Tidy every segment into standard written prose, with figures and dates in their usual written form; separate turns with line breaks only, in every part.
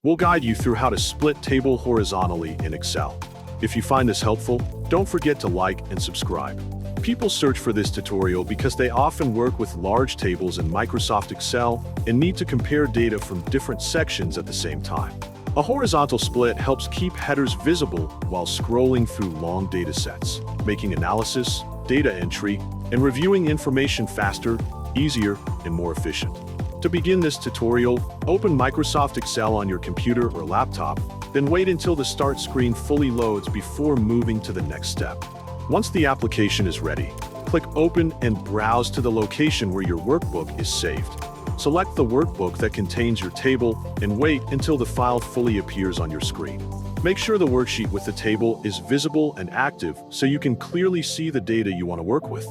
We'll guide you through how to split table horizontally in Excel. If you find this helpful, don't forget to like and subscribe. People search for this tutorial because they often work with large tables in Microsoft Excel and need to compare data from different sections at the same time. A horizontal split helps keep headers visible while scrolling through long data sets, making analysis, data entry, and reviewing information faster, easier, and more efficient. To begin this tutorial, open Microsoft Excel on your computer or laptop, then wait until the Start screen fully loads before moving to the next step. Once the application is ready, click Open and browse to the location where your workbook is saved. Select the workbook that contains your table and wait until the file fully appears on your screen. Make sure the worksheet with the table is visible and active so you can clearly see the data you want to work with.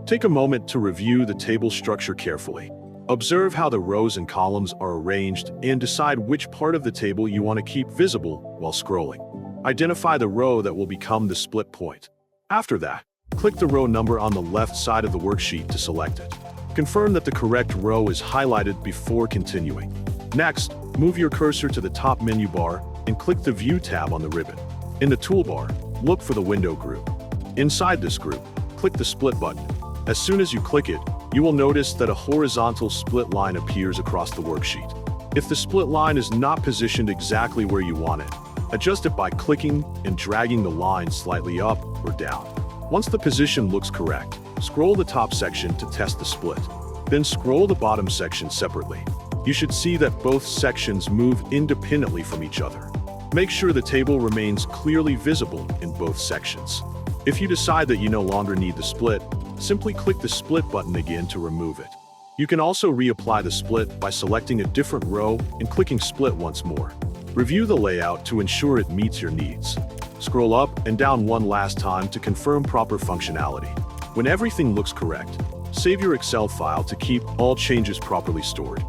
Take a moment to review the table structure carefully. Observe how the rows and columns are arranged and decide which part of the table you want to keep visible while scrolling. Identify the row that will become the split point. After that, click the row number on the left side of the worksheet to select it. Confirm that the correct row is highlighted before continuing. Next, move your cursor to the top menu bar and click the View tab on the ribbon. In the toolbar, look for the window group. Inside this group, click the Split button. As soon as you click it, you will notice that a horizontal split line appears across the worksheet. If the split line is not positioned exactly where you want it, adjust it by clicking and dragging the line slightly up or down. Once the position looks correct, scroll the top section to test the split. Then scroll the bottom section separately. You should see that both sections move independently from each other. Make sure the table remains clearly visible in both sections. If you decide that you no longer need the split, simply click the Split button again to remove it. You can also reapply the split by selecting a different row and clicking Split once more. Review the layout to ensure it meets your needs. Scroll up and down one last time to confirm proper functionality. When everything looks correct, save your Excel file to keep all changes properly stored.